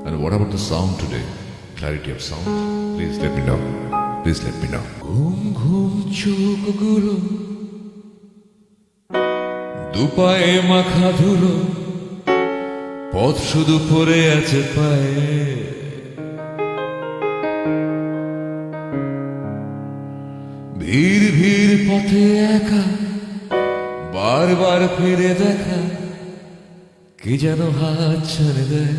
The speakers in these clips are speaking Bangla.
And what about the sound today? Clarity of sound? Please let me know. Please let me know. ঘুম ঘুম চোখগুলো দুপায়ে মাখা ধুলো, পথ শুধু পড়ে আছে পায়ে। ভিড় ভিড় পথে একা, বারবার ফিরে দেখা, কি যেন হাত ছাড়ে দেয়।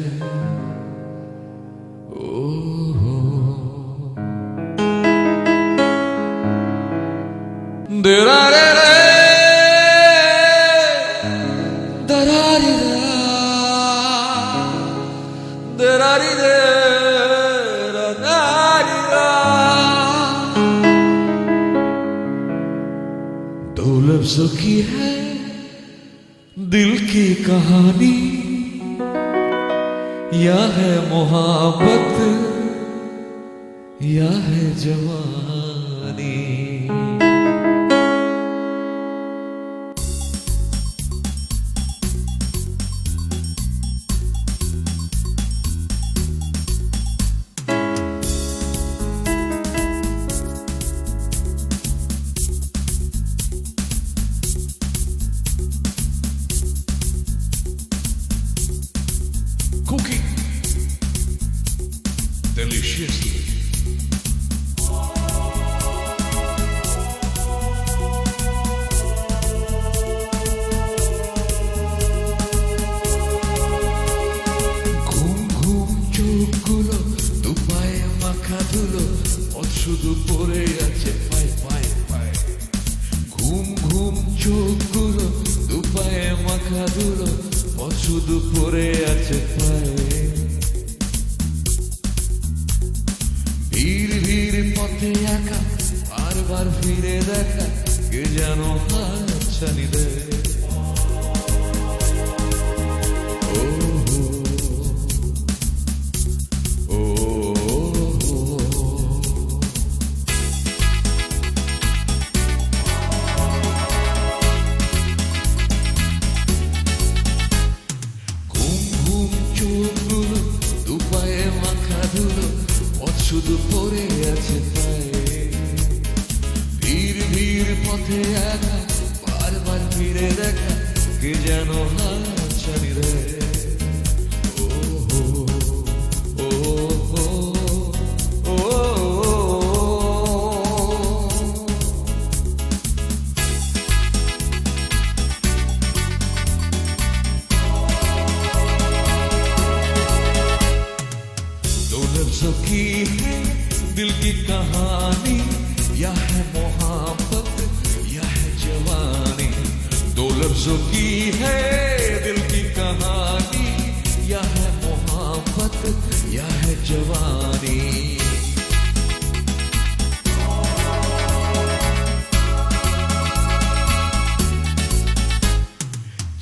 दो लफ्जों की है दिल की कहानी, या है मोहब्बत या है जवानी। Cooking deliciously. ঘুম ঘুম চোখগুলো দুপায়ে মাখা ধুলো, পথ শুধু পড়ে আছে পায়ে পায়ে পায়ে। ঘুম ঘুম চোখগুলো দুপায়ে মাখা ধুলো, পথ শুধু পড়ে আছে পায়ে। ভিড় ভিড় পথে একা, বারবার ফিরে দেখা, কে যেন হাত ছানি দেয়। শুধু পড়ে আছে পায়ে। ভিড় ভিড় পথে একা, বারবার ফিরে দেখা, কে যেন হাত ছাড়ি দেয়। लफ्जों की है दिल की कहानी, या है मोहब्बत या है जवानी। दो लफ्जों की है दिल की कहानी, या है मोहब्बत या है जवानी।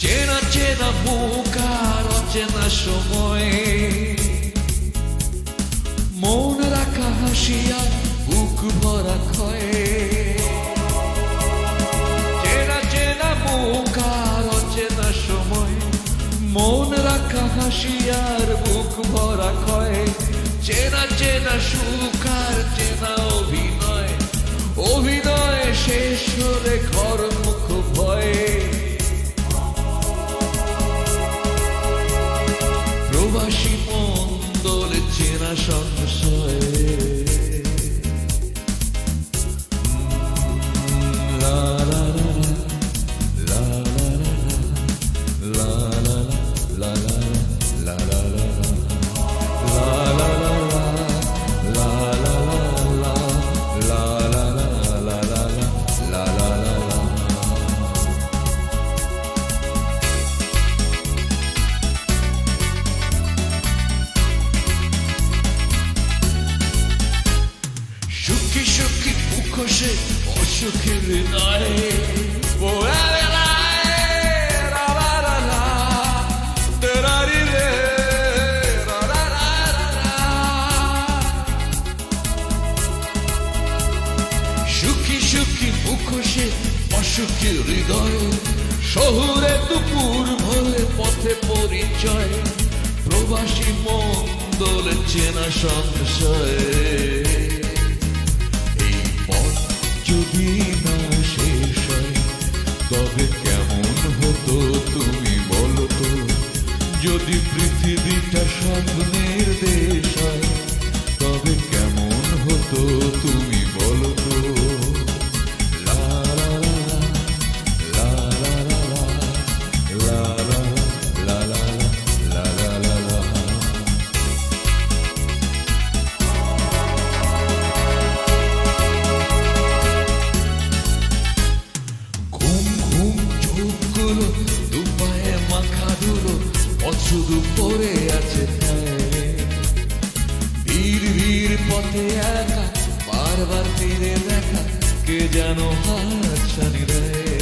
চেনা চেনা মুখ আর অচেনা সময়, মন রাখা হাসিয়া বুক ভরা ক্ষয়ে। চেনা চেনা মুখ আর অচেনা সময়, মন রাখা হাসিয়ার বুক ভরা ক্ষয়ে। চেনা চেনা সুখ আর চেনা অভিনয়, অভিনয় শেষ হলে ঘর মুখ ভয়ে। প্রবাসী মন দোলে চেনা সংশয়ে। লা লা লা লা লা লা লা লা লা লা মুখোশে অসুখের হৃদয়ে ও লা লা লা লা লা লা, তেরারি রে, লা লা লা লা লা। সুখী সুখী মুখোশে অসুখী হৃদয়, শহুরে দুপুর ভোরে পথে পরিচয়, প্রবাসী মন দোলে চেনা সংশয়। এই পথ যদি না শেষ হয় তবে কেমন হতো তুমি বলো তো, যদি পৃথিবীটা স্বপ্নের দেশ হয় তবে কেমন হতো তুমি বলো তো। লা লা লা লা লা লা লা লা লা লা লা লা। ঘুম ঘুম চোখগুলো দুপায়ে মাখা ধুলো, পথ শুধু পড়ে আছে ঠায়। ভিড় ভিড় পথে একা, বারবার ফিরে দেখা, কে যেন হাতছানি দেয়।